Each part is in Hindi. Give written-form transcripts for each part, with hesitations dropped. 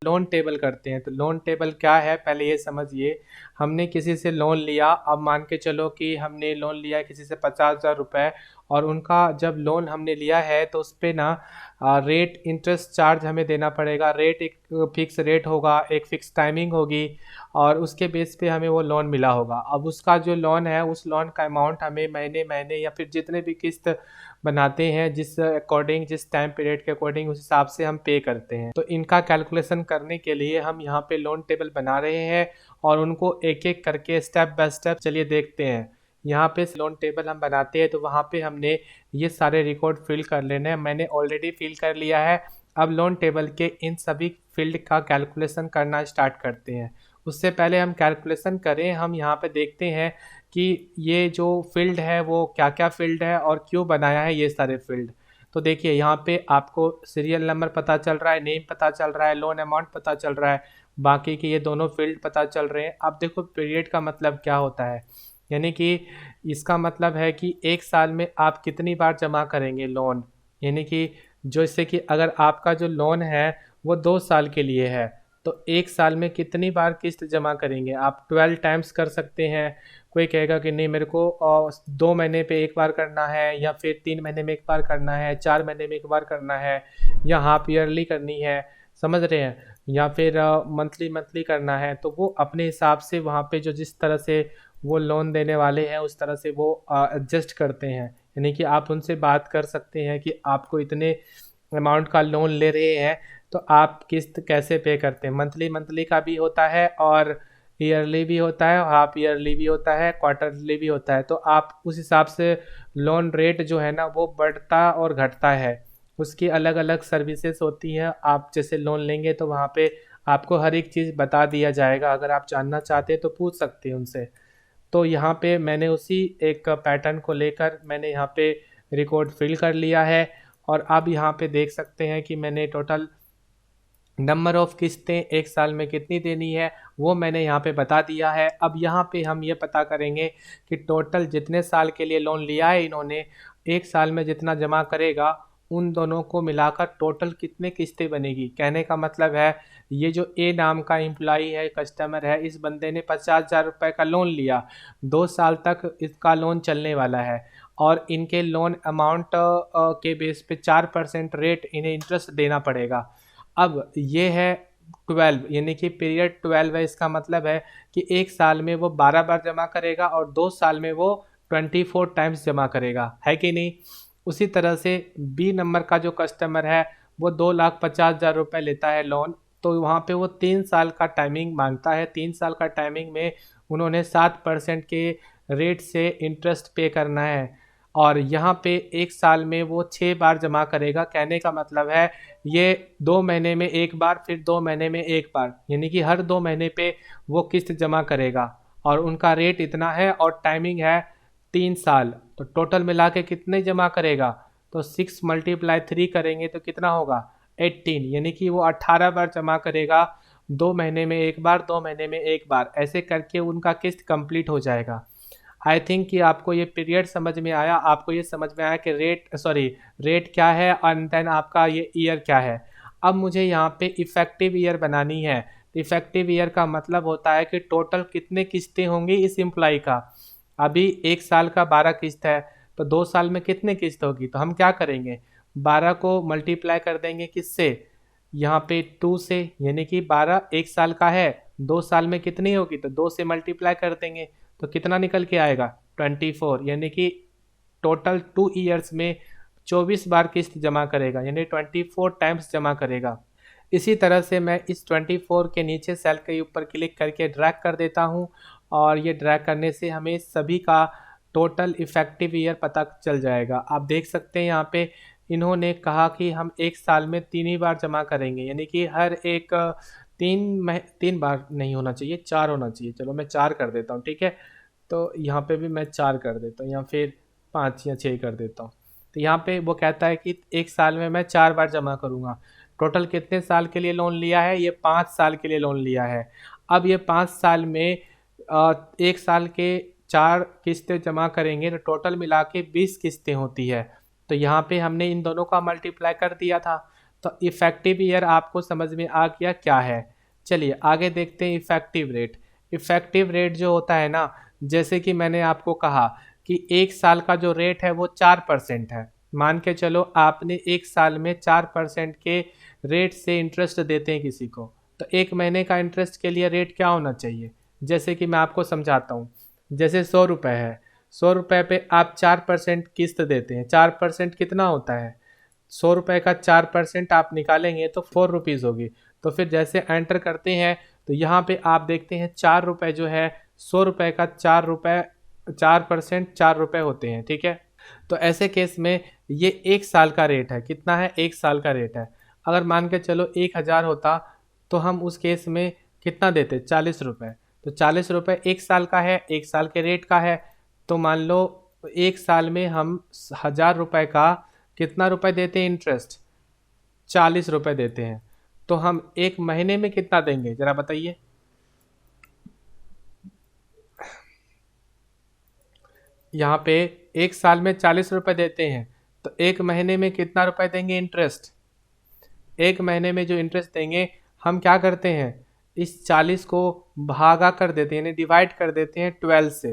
लोन टेबल करते हैं। तो लोन टेबल क्या है पहले ये समझिए। हमने किसी से लोन लिया, अब मान के चलो कि हमने लोन लिया है किसी से 50,000 रुपये, और उनका जब लोन हमने लिया है तो उस पर ना रेट इंटरेस्ट चार्ज हमें देना पड़ेगा। रेट एक फिक्स रेट होगा, एक फिक्स टाइमिंग होगी, और उसके बेस पे हमें वो लोन मिला होगा। अब उसका जो लोन है उस लोन का अमाउंट हमें महीने महीने या फिर जितने भी किस्त बनाते हैं जिस अकॉर्डिंग, जिस टाइम पीरियड के अकॉर्डिंग, उस हिसाब से हम पे करते हैं। तो इनका कैलकुलेशन करने के लिए हम यहाँ पे लोन टेबल बना रहे हैं और उनको एक एक करके स्टेप बाय स्टेप चलिए देखते हैं। यहाँ पे लोन टेबल हम बनाते हैं तो वहाँ पे हमने ये सारे रिकॉर्ड फिल कर लेने हैं। मैंने ऑलरेडी फिल कर लिया है। अब लोन टेबल के इन सभी फील्ड का कैलकुलेशन करना स्टार्ट करते हैं। उससे पहले हम कैलकुलेशन करें, हम यहाँ पे देखते हैं कि ये जो फील्ड है वो क्या क्या फील्ड है और क्यों बनाया है ये सारे फील्ड। तो देखिए यहाँ पे आपको सीरियल नंबर पता चल रहा है, नेम पता चल रहा है, लोन अमाउंट पता चल रहा है, बाकी के ये दोनों फील्ड पता चल रहे हैं। अब देखो पीरियड का मतलब क्या होता है, यानी कि इसका मतलब है कि एक साल में आप कितनी बार जमा करेंगे लोन। यानी कि जैसे कि अगर आपका जो लोन है वो 2 साल के लिए है तो एक साल में कितनी बार किस्त जमा करेंगे आप? 12 टाइम्स कर सकते हैं। कोई कहेगा कि नहीं मेरे को 2 महीने पे एक बार करना है, या फिर 3 महीने में एक बार करना है, 4 महीने में एक बार करना है, या हाफ ईयरली करनी है, समझ रहे हैं, या फिर मंथली मंथली करना है। तो वो अपने हिसाब से वहाँ पे जो जिस तरह से वो लोन देने वाले हैं उस तरह से वो एडजस्ट करते हैं। यानी कि आप उनसे बात कर सकते हैं कि आपको इतने अमाउंट का लोन ले रहे हैं तो आप किस्त कैसे पे करते हैं। मंथली मंथली का भी होता है और ईयरली भी होता है, हाफ ईयरली भी होता है, क्वार्टरली भी होता है। तो आप उस हिसाब से लोन रेट जो है ना वो बढ़ता और घटता है। उसकी अलग अलग सर्विसेज होती हैं। आप जैसे लोन लेंगे तो वहाँ पे आपको हर एक चीज़ बता दिया जाएगा। अगर आप जानना चाहते हैं तो पूछ सकते हैं उनसे। तो यहाँ पे मैंने उसी एक पैटर्न को लेकर मैंने यहाँ पे रिकॉर्ड फिल कर लिया है। और अब यहाँ पे देख सकते हैं कि मैंने टोटल नंबर ऑफ किस्तें एक साल में कितनी देनी है वो मैंने यहाँ पे बता दिया है। अब यहाँ पे हम ये पता करेंगे कि टोटल जितने साल के लिए लोन लिया है इन्होंने, एक साल में जितना जमा करेगा उन दोनों को मिलाकर टोटल कितने किस्तें बनेगी। कहने का मतलब है ये जो ए नाम का एम्प्लॉई है, कस्टमर है, इस बंदे ने 50,000 रुपये का लोन लिया, 2 साल तक इसका लोन चलने वाला है, और इनके लोन अमाउंट के बेस पे 4% रेट इन्हें इंटरेस्ट देना पड़ेगा। अब ये है 12, यानी कि पीरियड 12 है। इसका मतलब है कि एक साल में वो 12 बार जमा करेगा और 2 साल में वो 24 टाइम्स जमा करेगा, है कि नहीं। उसी तरह से बी नंबर का जो कस्टमर है वो 2,50,000 रुपये लेता है लोन। तो वहाँ पे वो 3 साल का टाइमिंग मांगता है। 3 साल का टाइमिंग में उन्होंने 7% के रेट से इंटरेस्ट पे करना है, और यहाँ पे एक साल में वो 6 बार जमा करेगा। कहने का मतलब है ये 2 महीने में एक बार, फिर 2 महीने में एक बार, यानी कि हर 2 महीने पे वो किस्त जमा करेगा। और उनका रेट इतना है और टाइमिंग है 3 साल। तो टोटल मिला के कितने जमा करेगा? तो 6 × 3 करेंगे तो कितना होगा? 18, यानी कि वो 18 बार जमा करेगा। 2 महीने में एक बार, 2 महीने में एक बार, ऐसे करके उनका किस्त कंप्लीट हो जाएगा। आई थिंक कि आपको ये पीरियड समझ में आया, आपको ये समझ में आया कि रेट क्या है और देन आपका ये ईयर क्या है। अब मुझे यहाँ पे इफ़ेक्टिव ईयर बनानी है। तो इफ़ेक्टिव ईयर का मतलब होता है कि टोटल कितने किस्तें होंगी इस एम्प्लॉय का। अभी एक साल का 12 किस्त है तो 2 साल में कितने किस्त होगी? तो हम क्या करेंगे, 12 को मल्टीप्लाई कर देंगे किससे, यहाँ पे 2 से, यानी कि 12 एक साल का है, 2 साल में कितनी होगी? तो 2 से मल्टीप्लाई कर देंगे तो कितना निकल के आएगा? 24, यानी कि टोटल 2 ईयर्स में 24 बार किस्त जमा करेगा, यानी 24 टाइम्स जमा करेगा। इसी तरह से मैं इस 24 के नीचे सेल के ऊपर क्लिक करके ड्रैग कर देता हूँ, और ये ड्रैग करने से हमें सभी का टोटल इफ़ेक्टिव ईयर पता चल जाएगा। आप देख सकते हैं यहाँ पे इन्होंने कहा कि हम एक साल में 3 ही बार जमा करेंगे, यानी कि हर एक 3 बार नहीं होना चाहिए, 4 होना चाहिए। चलो मैं 4 कर देता हूँ, ठीक है। तो यहाँ पे भी मैं 4 कर देता हूँ, या फिर 5 या 6 कर देता हूँ। तो यहाँ पे वो कहता है कि एक साल में मैं 4 बार जमा करूँगा। टोटल कितने साल के लिए लोन लिया है? ये 5 साल के लिए लोन लिया है। अब ये 5 साल में एक साल के 4 किस्तें जमा करेंगे तो टोटल मिला के 20 किस्तें होती है। तो यहाँ पे हमने इन दोनों का मल्टीप्लाई कर दिया था। तो इफेक्टिव ईयर आपको समझ में आ गया क्या है। चलिए आगे देखते हैं इफेक्टिव रेट। इफेक्टिव रेट जो होता है ना, जैसे कि मैंने आपको कहा कि एक साल का जो रेट है वो 4% है। मान के चलो आपने एक साल में 4% के रेट से इंटरेस्ट देते हैं किसी को, तो एक महीने का इंटरेस्ट के लिए रेट क्या होना चाहिए। जैसे कि मैं आपको समझाता हूँ, जैसे 100 रुपये है, 100 रुपये पे आप 4% किस्त देते हैं। 4% कितना होता है, 100 रुपये का 4% आप निकालेंगे तो 4 रुपीज़ होगी। तो फिर जैसे एंटर करते हैं तो यहाँ पे आप देखते हैं 4 रुपये जो है, 100 रुपये का 4 रुपये, 4% 4 रुपये होते हैं, ठीक है। तो ऐसे केस में ये एक साल का रेट है। कितना है, एक साल का रेट है। अगर मान के चलो 1,000 होता तो हम उस केस में कितना देते, 40 रुपये। तो 40 रुपये एक साल का है, एक साल के रेट का है। तो मान लो एक साल में हम 1,000 रुपये का कितना रुपए देते हैं इंटरेस्ट, 40 रुपये देते हैं। तो हम एक महीने में कितना देंगे जरा बताइए। यहाँ पे एक साल में 40 रुपये देते हैं, तो एक महीने में कितना रुपए देंगे इंटरेस्ट। एक महीने में जो इंटरेस्ट देंगे, हम क्या करते हैं, इस 40 को भागा कर देते हैं, यानी डिवाइड कर देते हैं 12 से,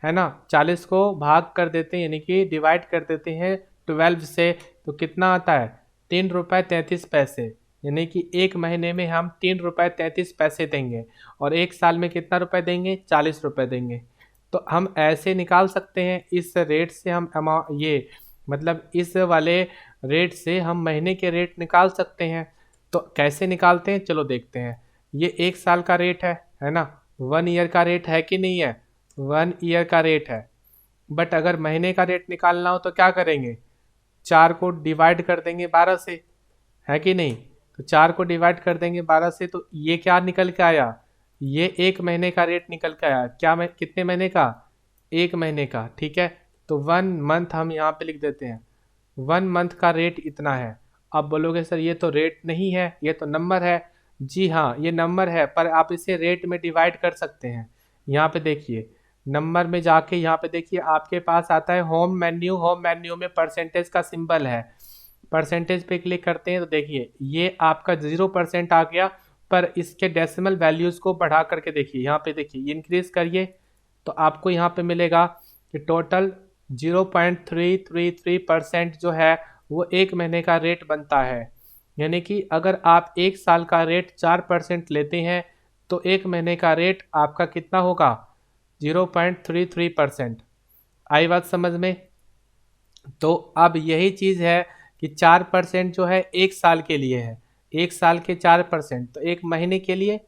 है ना। 40 को भाग कर देते हैं, यानी कि डिवाइड कर देते हैं 12 से। तो कितना आता है, 3 रुपये 33 पैसे। यानी कि एक महीने में हम 3 रुपये 33 पैसे देंगे, और एक साल में कितना रुपए देंगे, 40 रुपये देंगे। तो हम ऐसे निकाल सकते हैं इस रेट से, हम ये मतलब इस वाले रेट से हम महीने के रेट निकाल सकते हैं। तो कैसे निकालते हैं, चलो देखते हैं। ये एक साल का रेट है ना, 1 ईयर का रेट है कि नहीं है, 1 ईयर का रेट है। बट अगर महीने का रेट निकालना हो तो क्या करेंगे, 4 को डिवाइड कर देंगे 12 से, है कि नहीं। तो 4 को डिवाइड कर देंगे 12 से, तो ये क्या निकल के आया, ये एक महीने का रेट निकल के आया। क्या मैं कितने महीने का, एक महीने का, ठीक है। तो 1 मंथ हम यहाँ पे लिख देते हैं, 1 मंथ का रेट इतना है। अब बोलोगे सर ये तो रेट नहीं है, ये तो नंबर है। जी हाँ, ये नंबर है, पर आप इसे रेट में डिवाइड कर सकते हैं। यहाँ पे देखिए, नंबर में जाके यहाँ पे देखिए, आपके पास आता है होम मेन्यू। होम मेन्यू में परसेंटेज का सिंबल है, परसेंटेज पे क्लिक करते हैं तो देखिए ये आपका 0% आ गया। पर इसके डेसिमल वैल्यूज़ को बढ़ा करके देखिए, यहाँ पे देखिए इंक्रीज करिए तो आपको यहाँ पे मिलेगा कि टोटल 0.333% जो है वो एक महीने का रेट बनता है। यानी कि अगर आप एक साल का रेट 4% लेते हैं तो एक महीने का रेट आपका कितना होगा, 0.33%। आई बात समझ में। तो अब यही चीज़ है कि 4% जो है एक साल के लिए है, एक साल के 4%। तो एक महीने के लिए,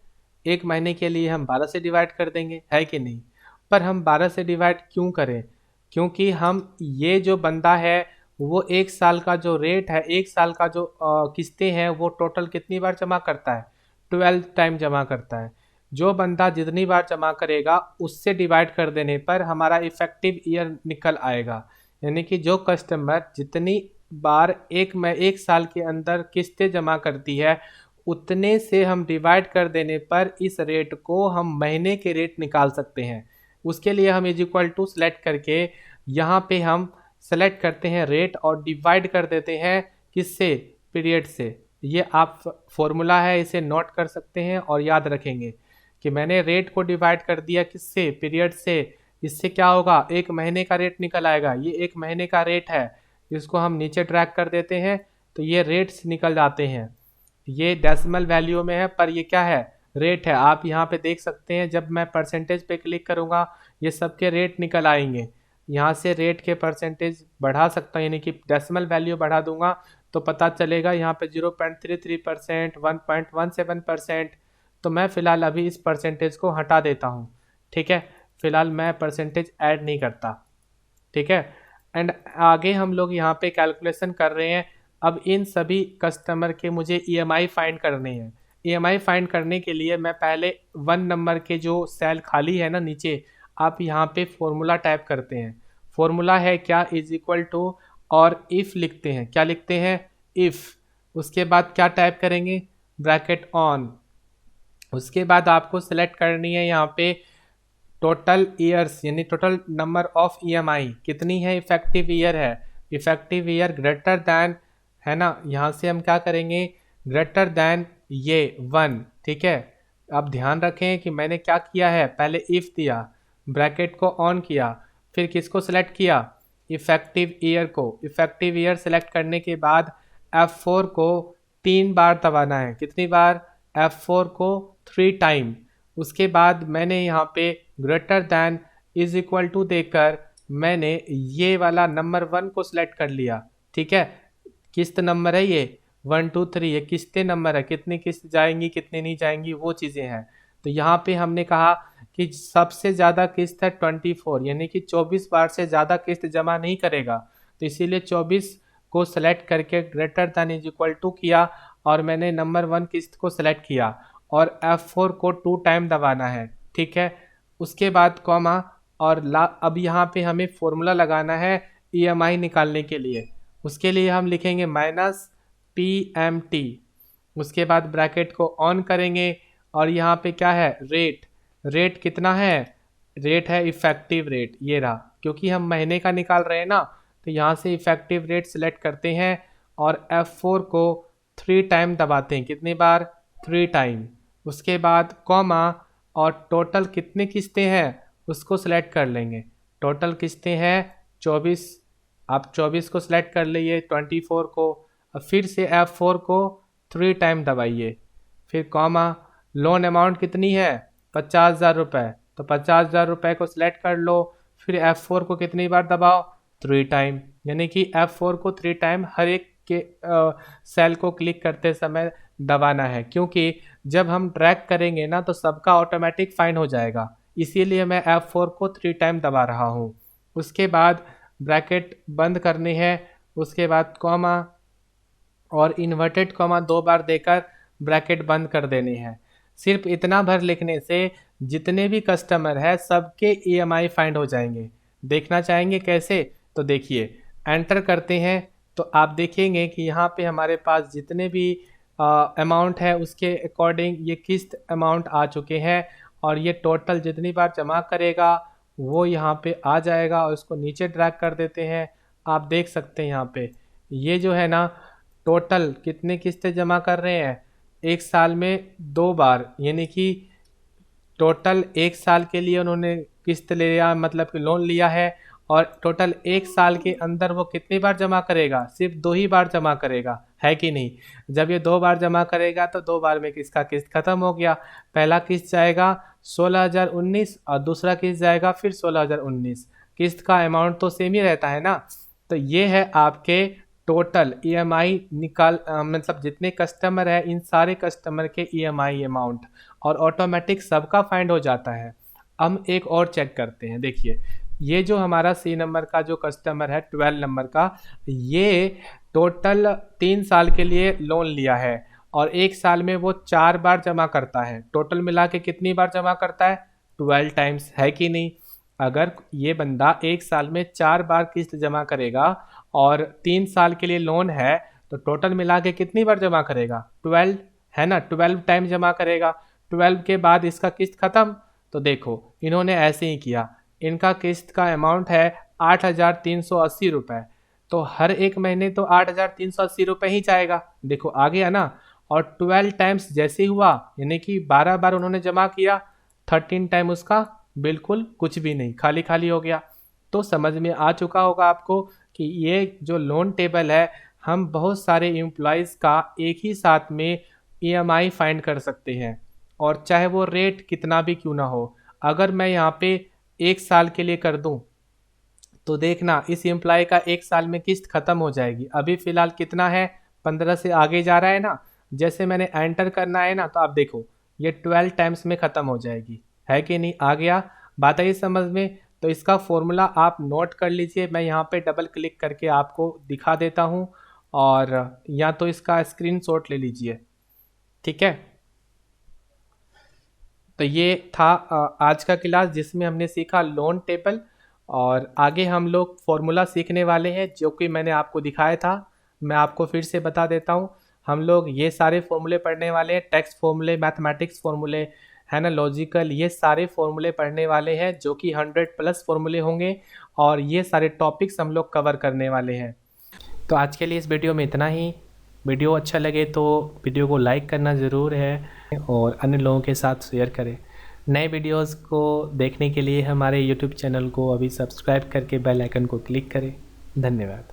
एक महीने के लिए हम 12 से डिवाइड कर देंगे, है कि नहीं। पर हम 12 से डिवाइड क्यों करें, क्योंकि हम ये जो बंदा है वो एक साल का जो रेट है, एक साल का जो किस्तें हैं वो टोटल कितनी बार जमा करता है, 12 टाइम जमा करता है। जो बंदा जितनी बार जमा करेगा उससे डिवाइड कर देने पर हमारा इफेक्टिव ईयर निकल आएगा। यानी कि जो कस्टमर जितनी बार एक साल के अंदर किस्तें जमा करती है, उतने से हम डिवाइड कर देने पर इस रेट को हम महीने के रेट निकाल सकते हैं। उसके लिए हम इज इक्वल टू सेलेक्ट करके यहाँ पे हम सेलेक्ट करते हैं रेट और डिवाइड कर देते हैं किससे, पीरियड से। ये आप फॉर्मूला है, इसे नोट कर सकते हैं और याद रखेंगे कि मैंने रेट को डिवाइड कर दिया किससे, पीरियड से। इससे क्या होगा, एक महीने का रेट निकल आएगा। ये एक महीने का रेट है, इसको हम नीचे ट्रैक कर देते हैं तो ये रेट्स निकल जाते हैं। ये डेसिमल वैल्यू में है पर ये क्या है, रेट है। आप यहाँ पे देख सकते हैं, जब मैं परसेंटेज पे क्लिक करूँगा ये सबके रेट निकल आएंगे। यहाँ से रेट के परसेंटेज बढ़ा सकता हूँ, यानी कि डेसिमल वैल्यू बढ़ा दूंगा तो पता चलेगा यहाँ पे 0.33%, 1.17%। तो मैं फ़िलहाल अभी इस परसेंटेज को हटा देता हूँ, ठीक है। फ़िलहाल मैं परसेंटेज ऐड नहीं करता, ठीक है। एंड आगे हम लोग यहाँ पे कैलकुलेशन कर रहे हैं। अब इन सभी कस्टमर के मुझे ईएमआई फाइंड करनी है। ईएमआई फाइंड करने के लिए मैं पहले 1 नंबर के जो सेल खाली है ना नीचे, आप यहाँ पे फॉर्मूला टाइप करते हैं। फॉर्मूला है क्या, इज इक्वल टू, और इफ़ लिखते हैं। क्या लिखते हैं, इफ़। उसके बाद क्या टाइप करेंगे, ब्रैकेट ऑन। उसके बाद आपको सिलेक्ट करनी है यहाँ पे टोटल ईयर्स, यानी टोटल नंबर ऑफ ईएमआई कितनी है, इफेक्टिव ईयर है। इफेक्टिव ईयर ग्रेटर दैन है ना। यहाँ से हम क्या करेंगे, ग्रेटर देन ये 1, ठीक है। अब ध्यान रखें कि मैंने क्या किया है, पहले इफ़ दिया, ब्रैकेट को ऑन किया, फिर किसको सिलेक्ट किया, इफेक्टिव ईयर को। इफेक्टिव ईयर सेलेक्ट करने के बाद F4 को 3 बार दबाना है। कितनी बार, F4 को 3 टाइम। उसके बाद मैंने यहाँ पे greater than is equal to देकर मैंने ये वाला नंबर 1 को सिलेक्ट कर लिया, ठीक है। किस्त नंबर है ये 1 2 3, ये किस्तें नंबर है, कितनी किस्त जाएंगी कितनी नहीं जाएंगी वो चीज़ें हैं। तो यहाँ पे हमने कहा कि सबसे ज़्यादा किस्त है 24, यानी कि 24 बार से ज़्यादा किस्त जमा नहीं करेगा। तो इसीलिए 24 को सेलेक्ट करके greater than is equal to किया और मैंने नंबर 1 किस्त को सेलेक्ट किया और F4 को 2 टाइम दबाना है, ठीक है। उसके बाद कॉमा और अब यहाँ पे हमें फॉर्मूला लगाना है EMI निकालने के लिए। उसके लिए हम लिखेंगे -PMT। उसके बाद ब्रैकेट को ऑन करेंगे और यहाँ पे क्या है, रेट। रेट कितना है, रेट है इफेक्टिव रेट, ये रहा। क्योंकि हम महीने का निकाल रहे हैं ना, तो यहाँ से इफेक्टिव रेट सिलेक्ट करते हैं और F4 को 3 टाइम दबाते हैं। कितनी बार, 3 टाइम। उसके बाद कॉमा और टोटल कितनी किस्तें हैं उसको सिलेक्ट कर लेंगे। टोटल किस्तें हैं 24। आप 24 को सिलेक्ट कर लिए, 24 को। अब फिर से F4 को 3 टाइम दबाइए, फिर कॉमा। लोन अमाउंट कितनी है, 50,000 रुपये, तो 50,000 रुपये को सिलेक्ट कर लो। फिर F4 को कितनी बार दबाओ, 3 टाइम। यानी कि F4 को 3 टाइम हर एक के सेल को क्लिक करते समय दबाना है, क्योंकि जब हम ड्रैग करेंगे ना तो सबका ऑटोमेटिक फाइंड हो जाएगा। इसीलिए मैं F4 को 3 टाइम दबा रहा हूँ। उसके बाद ब्रैकेट बंद करनी है। उसके बाद कॉमा और इन्वर्टेड कॉमा 2 बार देकर ब्रैकेट बंद कर देनी है। सिर्फ इतना भर लिखने से जितने भी कस्टमर है सबके EMI फाइंड हो जाएंगे। देखना चाहेंगे कैसे, तो देखिए, एंटर करते हैं तो आप देखेंगे कि यहाँ पे हमारे पास जितने भी अमाउंट है उसके अकॉर्डिंग ये किस्त अमाउंट आ चुके हैं और ये टोटल जितनी बार जमा करेगा वो यहाँ पे आ जाएगा। और इसको नीचे ड्रैग कर देते हैं। आप देख सकते हैं यहाँ पे ये जो है ना, टोटल कितने किस्तें जमा कर रहे हैं, एक साल में 2 बार, यानी कि टोटल एक साल के लिए उन्होंने किस्त ले लिया, मतलब कि लोन लिया है। और टोटल एक साल के अंदर वो कितनी बार जमा करेगा, सिर्फ 2 ही बार जमा करेगा, है कि नहीं। जब ये 2 बार जमा करेगा तो 2 बार में किसका किस्त खत्म हो गया। पहला किस्त जाएगा 16,019 और दूसरा किस्त जाएगा फिर 16,019। किस्त का अमाउंट तो सेम ही रहता है ना। तो ये है आपके टोटल EMI निकाल मतलब जितने कस्टमर है इन सारे कस्टमर के EMI अमाउंट, और ऑटोमेटिक सबका फाइंड हो जाता है। हम एक और चेक करते हैं। देखिए, ये जो हमारा C नंबर का जो कस्टमर है 12 नंबर का, ये टोटल 3 साल के लिए लोन लिया है और एक साल में वो 4 बार जमा करता है। टोटल मिला के कितनी बार जमा करता है, 12 टाइम्स, है कि नहीं। अगर ये बंदा एक साल में 4 बार किस्त जमा करेगा और 3 साल के लिए लोन है तो टोटल मिला के कितनी बार जमा करेगा, 12, है ना। 12 टाइम जमा करेगा। 12 के बाद इसका किस्त खत्म। तो देखो इन्होंने ऐसे ही किया, इनका किस्त का अमाउंट है 8,380 रुपये। तो हर एक महीने तो 8,380 रुपये ही जाएगा। देखो आ गया ना। और 12 टाइम्स जैसे हुआ, यानी कि 12 बार उन्होंने जमा किया, 13 टाइम उसका बिल्कुल कुछ भी नहीं, खाली खाली हो गया। तो समझ में आ चुका होगा आपको कि ये जो लोन टेबल है, हम बहुत सारे एम्प्लॉयज़ का एक ही साथ में EMI फाइंड कर सकते हैं, और चाहे वो रेट कितना भी क्यों ना हो। अगर मैं यहाँ पे एक साल के लिए कर दूं तो देखना इस एम्प्लॉय का एक साल में किस्त खत्म हो जाएगी। अभी फ़िलहाल कितना है, 15 से आगे जा रहा है ना। जैसे मैंने एंटर करना है ना, तो आप देखो ये 12 टाइम्स में ख़त्म हो जाएगी, है कि नहीं। आ गया, बात आई समझ में। तो इसका फॉर्मूला आप नोट कर लीजिए, मैं यहाँ पे डबल क्लिक करके आपको दिखा देता हूँ, और या तो इसका स्क्रीनशॉट ले लीजिए, ठीक है। तो ये था आज का क्लास जिसमें हमने सीखा लोन टेबल, और आगे हम लोग फॉर्मूला सीखने वाले हैं जो कि मैंने आपको दिखाया था। मैं आपको फिर से बता देता हूँ, हम लोग ये सारे फॉर्मूले पढ़ने वाले हैं, टेक्स्ट फॉर्मूले, मैथमेटिक्स फॉर्मूले, है ना, लॉजिकल, ये सारे फॉर्मूले पढ़ने वाले हैं जो कि 100+ फॉर्मूले होंगे, और ये सारे टॉपिक्स हम लोग कवर करने वाले हैं। तो आज के लिए इस वीडियो में इतना ही। वीडियो अच्छा लगे तो वीडियो को लाइक करना ज़रूर है और अन्य लोगों के साथ शेयर करें। नए वीडियोस को देखने के लिए हमारे यूट्यूब चैनल को अभी सब्सक्राइब करके बेल आइकन को क्लिक करें। धन्यवाद।